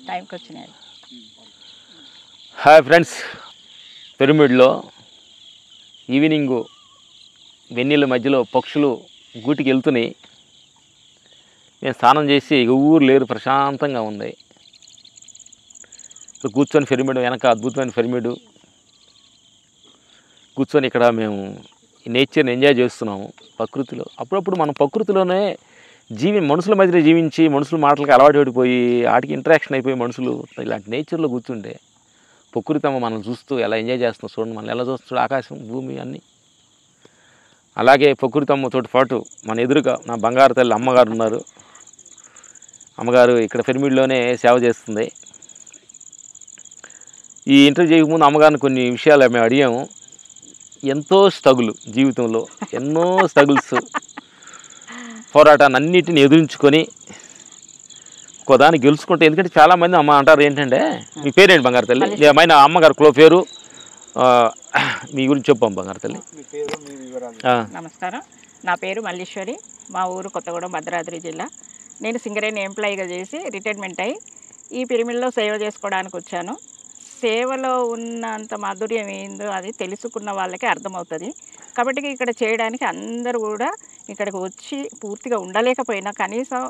టైంకి వచ్చినాయి. Hi friends, పిరమిడ్లో evening వెన్నెల మధ్యలో పక్షులు గూటికి వెళ్తున్నాయి. నేను స్నానం చేసి ఎవరు లేరు, ప్రశాంతంగా ఉంది. కూర్చొని పిరమిడ్ వెనక అద్భుతమైన పిరమిడ్ కూర్చొని ఇక్కడ మేము నేచర్ని ఎంజాయ్ చేస్తున్నాము. ప్రకృతిలో అప్పుడప్పుడు మనం ప్రకృతిలోనే మనుషుల మధ్యలో జీవించి మనుషుల మాటలకి అలవాటు పడిపోయి వాటికి ఇంటరాక్షన్ అయిపోయి మనుషులు ఇలాంటి నేచర్లో కూర్చుంటే ప్రకృతి అమ్మ మనం చూస్తూ ఎలా ఎంజాయ్ చేస్తున్నాం. చూడండి, మనం ఎలా చూస్తున్నాడు, ఆకాశం భూమి అన్నీ. అలాగే ప్రకృతి అమ్మతో పాటు మన ఎదురుగా నా బంగారు తల్లి అమ్మగారు ఉన్నారు. అమ్మగారు ఇక్కడ పిరమిడ్లోనే సేవ చేస్తుంది. ఈ ఇంటర్వ్యూ చేయకముందు అమ్మగారిని కొన్ని విషయాలు మేము అడిగాము. ఎంతో స్ట్రగుల్ జీవితంలో, ఎన్నో స్ట్రగుల్స్, పోరాటాన్ని అన్నిటిని ఎదురించుకొని ఒకదాన్ని గెలుచుకుంటే. ఎందుకంటే చాలామంది అమ్మ అంటారు ఏంటంటే, మీ పేరేంటి బంగారు తల్లి? ఏమైనా అమ్మగారు పేరు మీ గురించి చెప్పాం బంగారు తల్లి. నమస్కారం, నా పేరు మల్లీశ్వరి. మా ఊరు కొత్తగూడెం, భద్రాద్రి జిల్లా. నేను సింగరేణి ఎంప్లాయీగా చేసి రిటైర్మెంట్ అయ్యి ఈ పిరమిడ్లో సేవ చేసుకోవడానికి వచ్చాను. సేవలో ఉన్నంత మాధుర్యం ఏందో అది తెలుసుకున్న వాళ్ళకే అర్థమవుతుంది. కాబట్టి ఇక్కడ చేయడానికి అందరూ కూడా ఇక్కడికి వచ్చి పూర్తిగా ఉండలేకపోయినా కనీసం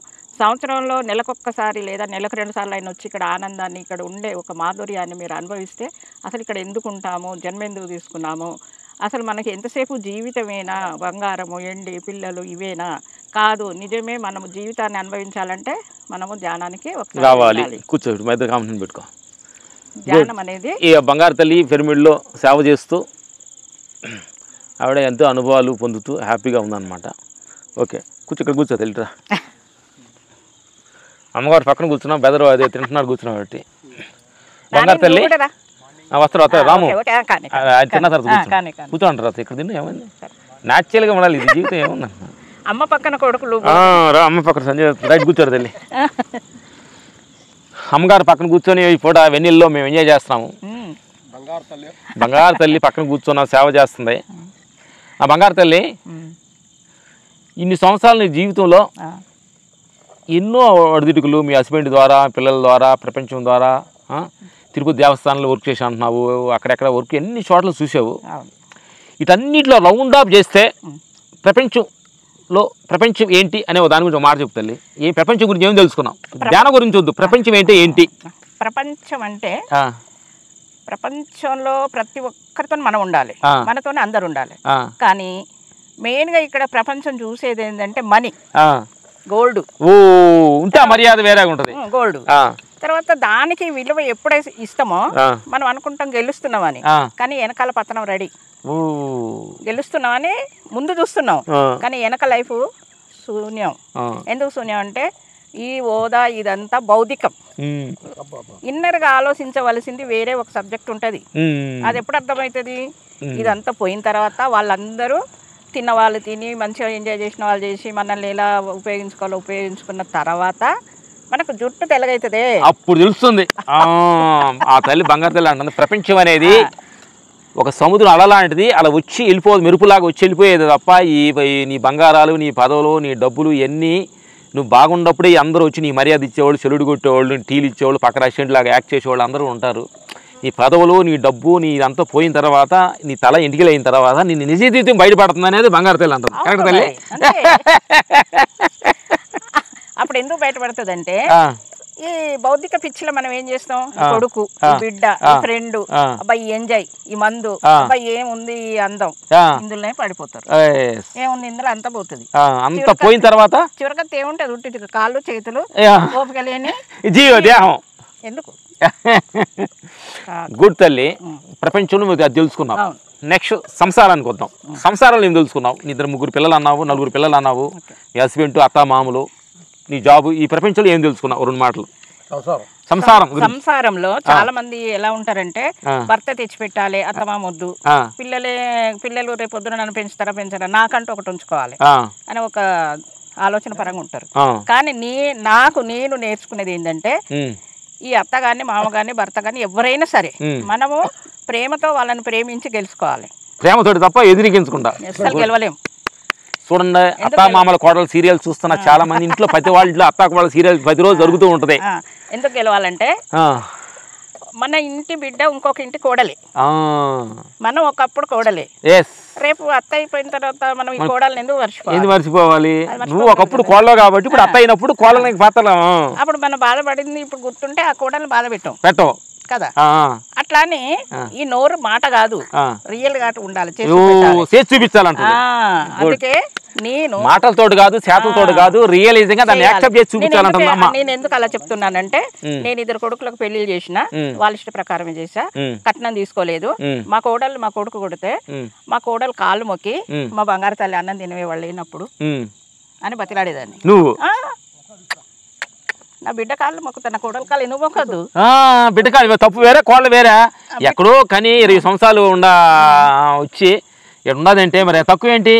సంవత్సరంలో నెలకొక్కసారి లేదా నెలకు 2 సార్లు అయినా వచ్చి ఇక్కడ ఆనందాన్ని, ఇక్కడ ఉండే ఒక మాధుర్యాన్ని మీరు అనుభవిస్తే అసలు ఇక్కడ ఎందుకు ఉంటాము, జన్మ ఎందుకు తీసుకున్నాము, అసలు మనకి ఎంతసేపు జీవితమేనా, బంగారము, ఎండి, పిల్లలు ఇవేనా? కాదు, నిజమే. మనము జీవితాన్ని అనుభవించాలంటే మనము ధ్యానానికి రావాలి. కూర్చోబెట్టు, మధ్య కామెంట్ పెట్టుకో. ధ్యానం అనేది ఈ బంగారు తల్లి పిరమిడ్లో సేవ చేస్తూ ఆవిడ ఎంతో అనుభవాలు పొందుతూ హ్యాపీగా ఉందన్నమాట. ఓకే, ఇక్కడ కూర్చో తెలియరా. అమ్మగారు పక్కన కూర్చున్నాం, బెదరు అదే తింటున్నారు కూర్చున్నాం. బట్టి బంగారు తల్లి వస్తారు రాము తిన్న తర్వాత కూర్చోండి. తర్వాత ఇక్కడ తిన్నా ఏమైంది, న్యాచురల్గా ఉండాలి, ఇది జీవితం ఏముంది. అమ్మ పక్కన కొడుకులు రా, అమ్మ పక్కన సంజయ్ రైట్ కూర్చోరు తల్లి. అమ్మగారు పక్కన కూర్చొని ఈ పూట వెన్నెల్లో మేము ఎంజాయ్ చేస్తున్నాము. బంగారు తల్లి పక్కన కూర్చొని సేవ చేస్తుంది. ఆ బంగారు తల్లి ఇన్ని సంవత్సరాలు నీ జీవితంలో ఎన్నో అడుదిడుకులు మీ హస్బెండ్ ద్వారా, పిల్లల ద్వారా, ప్రపంచం ద్వారా, తిరుపతి దేవస్థానంలో వర్క్ చేసి అంటున్నావు, అక్కడెక్కడ వర్క్ ఎన్ని చోట్ల చూసావు. వీటన్నిటిలో రౌండ్ ఆఫ్ చేస్తే ప్రపంచం ఏంటి అనే దాని గురించి మాట చెప్తాలి. ఏ ప్రపంచం గురించి ఏం తెలుసుకున్నాం, ధ్యానం గురించి వద్దు, ప్రపంచం ఏంటి? ప్రపంచం అంటే ప్రపంచంలో ప్రతి ఒక్కరితో మనం ఉండాలి, మనతోనే అందరు ఉండాలి. కానీ మెయిన్గా ఇక్కడ ప్రపంచం చూసేది ఏంటంటే మనీ, గోల్డ్. ఉంటే మర్యాద వేరేగా ఉంటుంది. గోల్డ్ తర్వాత దానికి విలువ ఎప్పుడైతే ఇస్తామో మనం అనుకుంటాం గెలుస్తున్నామని, కానీ వెనకాల పతనం రెడీ. గెలుస్తున్నామని ముందు చూస్తున్నాం, కానీ వెనక లైఫ్ శూన్యం. ఎందుకు శూన్యం అంటే ఈ హోదా ఇదంతా భౌతికం. ఇన్నర్గా ఆలోచించవలసింది వేరే ఒక సబ్జెక్ట్ ఉంటుంది. అది ఎప్పుడు అర్థమవుతుంది? ఇదంతా పోయిన తర్వాత వాళ్ళందరూ తిన్న వాళ్ళు తిని మంచిగా ఎంజాయ్ చేసిన వాళ్ళు చేసి మనల్ని ఎలా ఉపయోగించుకున్న తర్వాత మనకు జుట్టు తెల్లగైతుంది, అప్పుడు తెలుస్తుంది. ఆ తల్లి బంగారు తల్లి అంటుంది, ప్రపంచం అనేది ఒక సముద్రం అలలాంటిది, అలా వచ్చి వెళ్ళిపోదు, మెరుపులాగా వచ్చి వెళ్ళిపోయేది తప్ప నీ బంగారాలు, నీ పదవులు, నీ డబ్బులు ఇవన్నీ నువ్వు బాగున్నప్పుడే అందరూ వచ్చి నీ మర్యాద ఇచ్చేవాళ్ళు, చెలుడు కొట్టేవాళ్ళు, టీలు ఇచ్చేవాళ్ళు, పక్కన అసిస్టెంట్ లాగా యాక్ట్ చేసేవాళ్ళు అందరూ ఉంటారు. నీ పదవులు, నీ డబ్బు, నీ ఇదంతా పోయిన తర్వాత, నీ తల ఇంటికి అయిన తర్వాత నీ నిజ జీవితం బయటపడుతుంది అనేది బంగారు తల్లి అంటుంది. కరెక్ట్ తల్లి? అప్పుడు ఎందుకు బయటపడుతుంది అంటే ఈ భౌతిక పిచ్చిలో మనం ఏం చేస్తాం, కొడుకు, బిడ్డ, ఫ్రెండ్, అబ్బాయి ఎంజాయ్, ఈ మందు, అబ్బాయి ఏముంది ఈ అందం, ఇందులోనే పడిపోతారు. ఏముంది ఇందులో అంతా పోతుంది. అంత పోయిన తర్వాత చివరికత్త ఏముంటది, ఉట్టి కాళ్ళు చేతులు, ఓపిక లేని దేహం. ఎందుకు? గుడ్ తల్లి, ప్రపంచంలో అది తెలుసుకున్నావు. నెక్స్ట్ సంసారానికి వద్దాం. సంసారాలు ఏం తెలుసుకున్నావు? నీ 2-3 పిల్లలు అన్నావు, 4 పిల్లలు అన్నావు, నీ హస్బెండ్, అత్త, మామూలు, నీ జాబు, ఈ ప్రపంచంలో ఏం తెలుసుకున్నావు? 2 మాటలు. సంసారంలో చాలా మంది ఎలా ఉంటారంటే భర్త తెచ్చిపెట్టాలి, అత్తమామొద్దు, పిల్లలు రేపు పొద్దున నన్ను పెంచరా, నాకంటూ ఒకటి ఉంచుకోవాలి అని ఒక ఆలోచన పరంగా ఉంటారు. కానీ నేను నేర్చుకునేది ఏంటంటే ఈ అత్తగారిని, మామగారిని, భర్త గారిని ఎవరైనా సరే మనము ప్రేమతో వాళ్ళని ప్రేమించి గెలుచుకోవాలి. ప్రేమతోటి తప్ప ఎదిరించుకుంటా అసలు గెలవలేము. చూడండి అత్తామామల కోడలు సీరియల్ చూస్తున్న చాలా మంది ఇంట్లో ప్రతి వాళ్ళ ఇంట్లో అత్తాకోడల సీరియల్ ప్రతిరోజు జరుగుతూ ఉంటుంది. ఎందుకు గెలవాలంటే మన ఇంటి బిడ్డ ఇంకొక ఇంటి కోడలి, మనం ఒకప్పుడు కోడలి, రేపు అత్త అయిపోయిన తర్వాత మనం ఈ కోడల్ని ఎందుకు మర్చిపోవాలి? నువ్వు ఒకప్పుడు కోడలు కాబట్టి ఇప్పుడు అత్త అయినప్పుడు కోడలకి పాత్ర అప్పుడు మనం బాధపడింది ఇప్పుడు గుర్తుంటే ఆ కోడల్ని బాధ పెట్టవు కదా. అట్లానే ఈ నోరు మాట కాదు, రియల్ గా ఉండాలి, చేసి చూపించాలంట. అందుకే నేను మాటలతో కాదు చేతలతో కాదు రియలైజింగ్ గా దాన్ని యాక్సెప్ట్ చేసి చూపించాలంటున్నా. నేను ఎందుకు అలా చెప్తున్నానంటే నేను 2 కొడుకులకు పెళ్లిళ్ళు చేసిన, వాళ్ళ ఇష్ట ప్రకారమే చేసా, కట్నం తీసుకోలేదు. మా కోడలు మా కొడుకు కొడితే మా కోడలు కాళ్ళు మొక్కి మా బంగారు తల్లి అన్నం తినేవాళ్ళు లేనప్పుడు అని బతిలాడేదాన్ని. నువ్వు నా బిడ్డ కాళ్ళు మొక్కుతా, నా కోడలు కాళ్ళు ఎందుకు మొక్కద్దు? బిడ్డ కాళ్ళు తప్పు వేరే, కోళ్ళు వేరే. ఎక్కడో కానీ 20 సంవత్సరాలు వచ్చి ఉండదంటే మరి తక్కువ ఏంటి?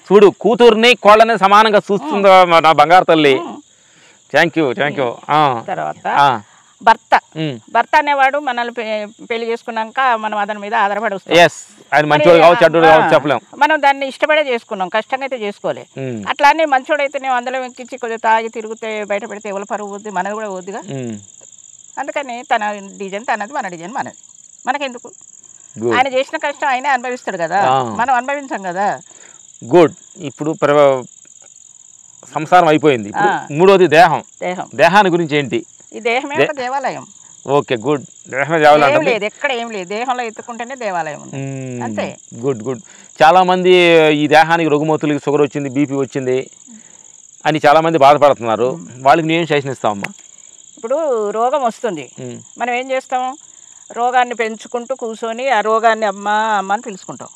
చూడు, కూతుర్ని కోళ్ళని సమానంగా చూస్తుందా నా బంగారు తల్లి. Thank you. తర్వాత భర్త అనేవాడు మనల్ని పెళ్లి చేసుకున్నాక మనం అతని మీద ఆధారపడి వస్తాం. ఆయన మంచోడు కావచ్చు, చెడ్డోడు కావచ్చు చెప్పలేం. మనం దాన్ని ఇష్టపడే చేసుకున్నాం, కష్టంగా అయితే చేసుకోలే. అట్లానే మంచోడైతే నేను అందులో ఎక్కించి కొద్దిగా తాగి తిరిగితే బయట పెడితే ఎవరు పరుగు పోద్ది, మనది కూడా పోద్దిగా. అందుకని తన డిజైన్ తనది, మన డిజైన్ మనది, మనకెందుకు? ఆయన చేసిన కష్టం ఆయనే అనుభవిస్తాడు కదా, మనం అనుభవించాం కదా. గుడ్. ఇప్పుడు సంసారం అయిపోయింది, మూడోది దేహం. దేహాన్ని గురించి ఏంటి? ఈ దేహమే ఒక దేవాలయం. Okay, good. దేహమే దేవాలయం లేదు, ఎక్కడ ఏం లేదు, దేహంలో ఎత్తుకుంటేనే దేవాలయం ఉంది, అంతే. గుడ్. చాలా మంది ఈ దేహానికి రుగ్మతులకి షుగర్ వచ్చింది, బీపీ వచ్చింది అని చాలా మంది బాధపడుతున్నారు. వాళ్ళకి నేను సజెషన్ ఇస్తామమ్మా. ఇప్పుడు రోగం వస్తుంది, మనం ఏం చేస్తాం? రోగాన్ని పెంచుకుంటూ కూర్చొని ఆ రోగాన్ని అమ్మ అమ్మ అని పిలుచుకుంటాం.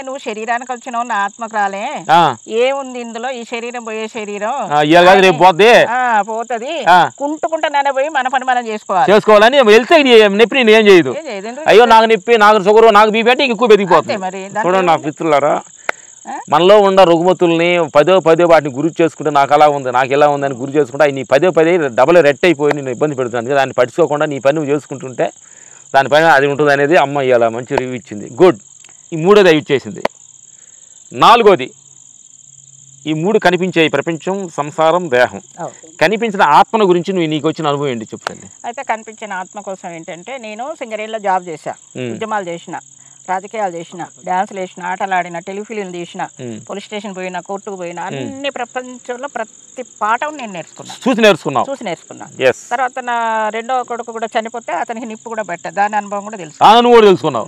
నువ్వు శరీరానికి వచ్చినావు, నా ఆత్మకు రాలే, ఏముంది ఇందులో? ఈ శరీరం పోయే శరీరం పోతుంది, కుంటుకుంటా పోయి మన పని మనం చేసుకోవాలని వెళ్తే నొప్పి ఏం చేయదు. అయ్యో నాకు నొప్పి, నాకు షుగర్, నాకు బీపీ అంటే ఎక్కువ పెరిగిపోతుంది. మరి చూడండి నా మిత్రులారా, మనలో ఉన్న రుగ్మతుల్ని పదే వాటిని గురి చేసుకుంటే నాకు అలా ఉంది, నాకు ఎలా ఉందని గురి చేసుకుంటే నీ పదే డబల్ రెట్ అయిపోయి నేను ఇబ్బంది పెడుతుంది. దాన్ని పట్టించుకోకుండా నీ పని నువ్వు చేసుకుంటుంటే దానిపైన అది ఉంటుంది అనేది అమ్మ ఇలా మంచి రివ్యూ ఇచ్చింది. గుడ్. ఈ మూడోది అవి ఇచ్చేసింది. 4వది, ఈ 3 కనిపించే ప్రపంచం, సంసారం, దేహం. కనిపించిన ఆత్మ గురించి నీకు వచ్చిన అనుభవం ఏంటి చెప్పండి. అయితే కనిపించిన ఆత్మ కోసం ఏంటంటే, నేను సింగరేణిలో జాబ్ చేశా, ఉద్యమాలు చేసిన, రాజకీయాలు చేసిన, డాన్సులు వేసిన, ఆటలు ఆడిన, టెలిఫిలిం తీసిన, పోలీస్ స్టేషన్ పోయినా, కోర్టుకు పోయినా, అన్ని ప్రపంచంలో ప్రతి పాఠం నేను చూసి నేర్చుకున్నా. తర్వాత నా 2వ కొడుకు కూడా చనిపోతే అతనికి నిప్పు కూడా పెట్టా, దాని అనుభవం కూడా తెలుసుకున్నావు.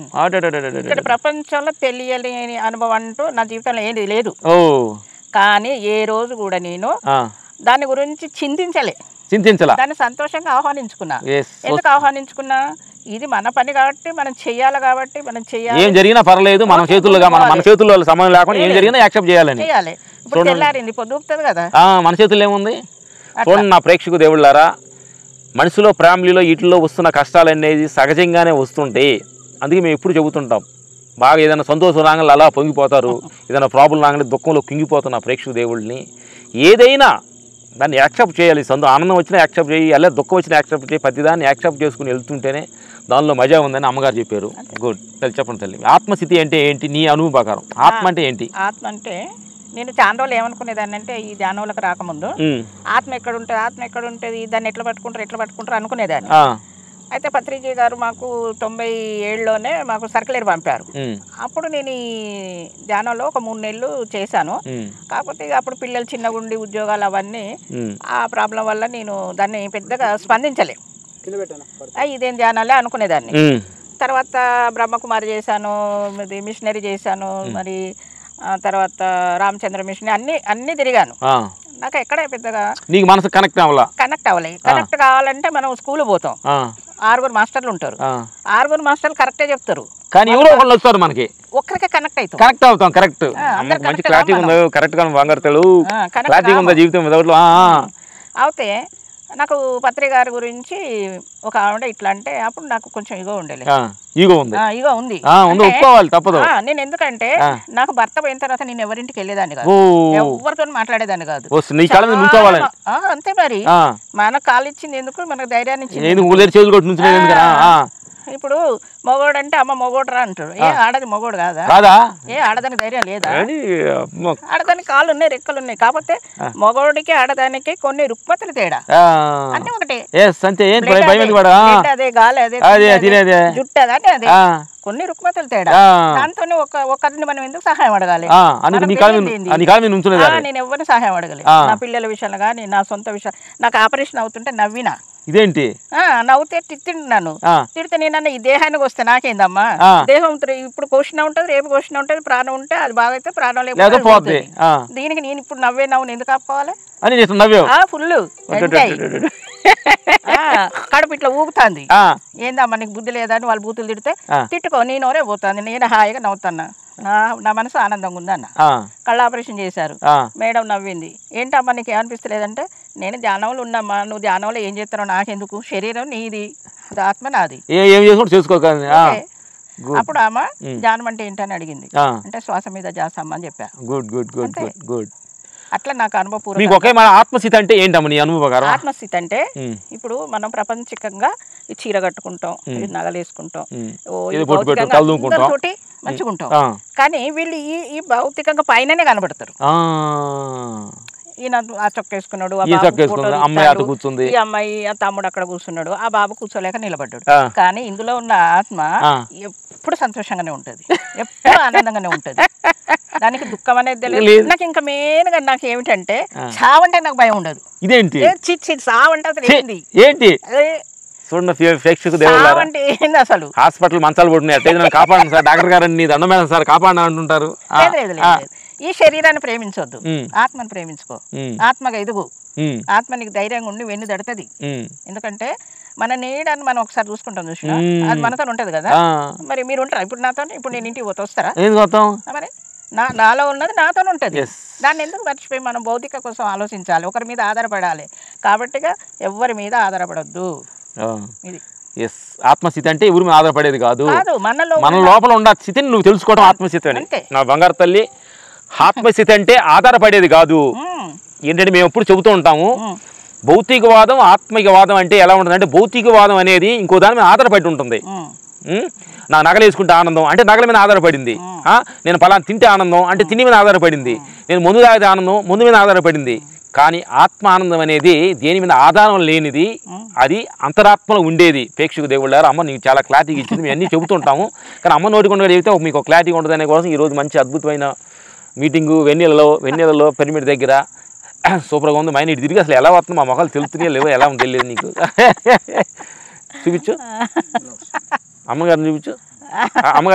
ఇక్కడ ప్రపంచంలో తెలియలేని అనుభవం అంటూ నా జీవితంలో ఏది లేదు. కానీ ఏ రోజు కూడా నేను దాని గురించి చింతించలే, దాన్ని సంతోషంగా ఆహ్వానించుకున్నా. ఎందుకు ఆహ్వానించుకున్నా? ఇది మన పని కాబట్టి మనం చెయ్యాలి, కాబట్టి మనం చెయ్యాలి. ఏం జరిగినా పర్లేదు, మన చేతుల్లో సమయం లేకుండా ఏం జరిగినా యాక్సెప్ట్ చేయాలి. ఇప్పుడు తెల్లారింది, పొద్దుపుతుంది కదా, మన చేతుల్లో ఏముంది? చూడండి నా ప్రేక్షకు దేవుళ్ళారా, మనిషిలో ఫ్యామిలీలో వీటిలో వస్తున్న కష్టాలు అనేది సహజంగానే వస్తుంటాయి. అందుకే మేము ఎప్పుడు చెబుతుంటాం, బాగా ఏదైనా సంతోషం రాగానే అలా పొంగిపోతారు, ఏదైనా ప్రాబ్లం రాగానే దుఃఖంలో కుంగిపోతున్న ప్రేక్షకు దేవుళ్ళని ఏదైనా దాన్ని యాక్సెప్ట్ చేయాలి. ఆనందం వచ్చినా యాక్సెప్ట్ చేయి, అలా దుఃఖం వచ్చినా యాక్సెప్ట్ చేయి, ప్రతిదాన్ని యాక్సెప్ట్ చేసుకుని వెళ్తుంటేనే దానిలో మజా ఉందని అమ్మగారు చెప్పారు. గుడ్. చెప్పండి తల్లి, ఆత్మస్థితి అంటే ఏంటి నీ అనుభవం ప్రకారం? ఆత్మ అంటే ఏంటి? ఆత్మ అంటే నేను చాలా రోజులు ఏమనుకునేదాన్ని అంటే, ఈ ధ్యానంలోకి రాకముందు ఆత్మ ఎక్కడ ఉంటుంది, దాన్ని ఎట్లా పట్టుకుంటారు అనుకునేదాన్ని. అయితే పత్రిజీ గారు మాకు 97లోనే మాకు సర్క్యులర్ పంపారు. అప్పుడు నేను ఈ ధ్యానంలో ఒక 3 నెలలు చేశాను. కాకపోతే అప్పుడు పిల్లలు చిన్నగా ఉండి ఉద్యోగాలు అవన్నీ, ఆ ప్రాబ్లం వల్ల నేను దాన్ని పెద్దగా స్పందించలే. ఇదేం ధ్యానాలే అనుకునేదాన్ని. తర్వాత బ్రహ్మకుమారి చేశాను, మిషనరీ చేశాను, మరి తర్వాత రామచంద్ర మిషన్ అన్ని తిరిగాను. నాకు ఎక్కడ పెద్దగా నీకు మనసు కనెక్ట్ అవ్వలే. కనెక్ట్ కావాలంటే మనం స్కూల్ పోతాం, 6 మాస్టర్లు ఉంటారు, 6 మాస్టర్లు కరెక్టే చెప్తారు, కానీ ఎవరో ఒకళ్ళు వస్తారు మనకి, ఒక్కరికే కనెక్ట్ అవుతాం. కరెక్ట్, మంచి క్లారిటీ ఉంది, కరెక్ట్ గా బంగారు క్లారిటీ ఉందా జీవితం అవుతే. నాకు పత్రి గారి గురించి ఒక ఆవిడ ఇట్లా అంటే అప్పుడు నాకు కొంచెం ఈగో ఉండేది. నేను ఎందుకంటే నాకు భర్త పోయిన తర్వాత నేను ఎవరింటికి వెళ్ళేదాన్ని కాదు, ఎవరితో మాట్లాడేదాన్ని కాదు. అంతే మరి, మనకు కాలు ఇచ్చింది ఎందుకు, మనకు ధైర్యాన్ని ఇచ్చింది. ఇప్పుడు మొగోడు అంటే అమ్మ మొగోడు రా అంటాడు. ఏ ఆడది మొగోడు కాదా? కాదా? ఏ ఆడదానికి ధైర్యం లేదా? ఆడదానికి కాళ్ళు ఉన్నాయి, రెక్కలు ఉన్నాయి. కాకపోతే మొగోడికి ఆడదానికి కొన్ని రుక్మతలు తేడా, అన్ని ఒకటే. అదే గాలి, అదే జుట్టు, అదే అదే కొన్ని రుక్మతలు తేడా. దాంతో ఒకరిని మనం ఎందుకు సహాయం అడగాలి? నేను ఎవరిని సహాయం అడగలేదు. నా పిల్లల విషయంలో కానీ నా సొంత విషయం. నాకు ఆపరేషన్ అవుతుంటే నవ్వినా. ఇదేంటి నవ్వుతే తిట్టినాను. తిడితే నేను ఈ దేహానికి వస్తే నాకేందమ్మా? దేహం ఇప్పుడు కోసిన ఉంటది, రేపు కోసిన ఉంటది. ప్రాణం ఉంటే అది బాగా అయితే, ప్రాణం లేకపోతే దీనికి నేను ఇప్పుడు నవ్వే నవ్వును ఎందుకు ఆపుకోవాలి? ఫుల్ కడుపు ఇట్లా ఊగుతుంది. ఏందమ్మా నీకు బుద్ధి లేదా అని వాళ్ళు బూతులు తిడితే తిట్టుకో, నీ నోరే పోతుంది. నేను హాయిగా నవ్వుతున్నా. నా మనసు ఆనందంగా ఉందన్న. కళ్ళ ఆపరేషన్ చేశారు, మేడం నవ్వింది. ఏంటమ్మా నీకు ఏమనిపిస్తలేదంటే, నేను ధ్యానంలో ఉన్నామ్మా. నువ్వు ధ్యానంలో ఏం చేస్తావు నాకెందుకు? శరీరం నీది, అది ఆత్మ నాది. అప్పుడు ఆమె ధ్యానం అంటే ఏంటని అడిగింది. అంటే శ్వాస మీద జాసమ్మ అని చెప్పా. Good good good good good. అట్లా నాకు అనుభవపూర్వక. ఆత్మస్థితి అంటే ఏంటమ్మా నీ అనుభవం? ఆత్మస్థితి అంటే ఇప్పుడు మనం ప్రపంచికంగా చీర కట్టుకుంటాం, నగలేసుకుంటాం, తోటి మంచిగా ఉంటాం. కానీ వీళ్ళు ఈ భౌతికంగా పైననే కనబడతారు. ఈయన ఆ చొక్క వేసుకున్నాడు, ఈ అమ్మాయి ఆ తమ్ముడు అక్కడ కూర్చున్నాడు, ఆ బాబు కూర్చోలేక నిలబడ్డాడు. కానీ ఇందులో ఉన్న ఆత్మ ఎప్పుడు సంతోషంగానే ఉంటది, ఎప్పుడు ఆనందంగానే ఉంటది. దానికి దుఃఖం అనేది తెలియదు. నాకు ఇంకా మెయిన్ గా నాకు ఏమిటంటే చావంటే నాకు భయం ఉండదు. ఇదేంటి చావంటే అసలు ఏంటి ఏంటి అంటే ఏంది అసలు? హాస్పిటల్ మంచాలు పడుతున్నాయి, కాపాడండి సార్, డాక్టర్ గారు నీ దండమైన సార్ కాపాడని అంటుంటారు. ఈ శరీరాన్ని ప్రేమించొద్దు, ఆత్మను ప్రేమించుకో. ఆత్మగా ఎదుగు, ఆత్మ నీకు ధైర్యంగా ఉండి వెన్ను దడుతుంది. ఎందుకంటే మన నీడని మనం ఒకసారి చూసుకుంటాం, చూసినా అది మనతో ఉంటది కదా. మరి మీరు ఉంటారా ఇప్పుడు నాతో? ఇప్పుడు నేను ఇంటికి పోతే వస్తారా? మరి నాలో ఉన్నది నాతోనే ఉంటది. దాన్ని ఎందుకు మర్చిపోయి మనం భౌతిక కోసం ఆలోచించాలి, ఒకరి మీద ఆధారపడాలి. కాబట్టిగా ఎవరి మీద ఆధారపడద్దు. ఇది ఆత్మస్థితి అంటే ఎవరి మీద ఆధారపడేది కాదు, మన లోపల ఉన్న స్థితిని నువ్వు తెలుసుకోవడం ఆత్మస్థితి అని. నా బంగారు తల్లి, ఆత్మస్థితి అంటే ఆధారపడేది కాదు. ఏంటంటే మేము ఎప్పుడు చెబుతూ ఉంటాము, భౌతికవాదం ఆత్మికవాదం అంటే ఎలా ఉంటుంది అంటే, భౌతికవాదం అనేది ఇంకో దాని మీద ఆధారపడి ఉంటుంది. నా నగలు వేసుకుంటే ఆనందం అంటే నగల మీద ఆధారపడింది. నేను పలానా తింటే ఆనందం అంటే తిండి మీద ఆధారపడింది. నేను ముందు తాగితే ఆనందం ముందు మీద ఆధారపడింది. కానీ ఆత్మ ఆనందం అనేది దేని మీద ఆధారం లేనిది, అది అంతరాత్మలో ఉండేది. ప్రేక్షకు దేవుళ్ళారు, అమ్మ నీకు చాలా క్లారిటీగా ఇచ్చింది, మేము అన్నీ చెబుతుంటాము. కానీ అమ్మ నోటికొండగా చెబితే మీకు క్లారిటీగా ఉంటుంది అనే కోసం ఈరోజు మంచి అద్భుతమైన మీటింగు వెన్నెలలో పిరమిడ్ దగ్గర సూపర్గా ఉంది. మైండ్ ఇటు తిరిగి అసలు ఎలా వస్తుంది, మా మొక్కలు తెలుస్తున్నాయో లేవో ఎలా ఉంది తెలియదు నీకు. చూపించు అమ్మగారిని, చూపించు అమ్మగారు.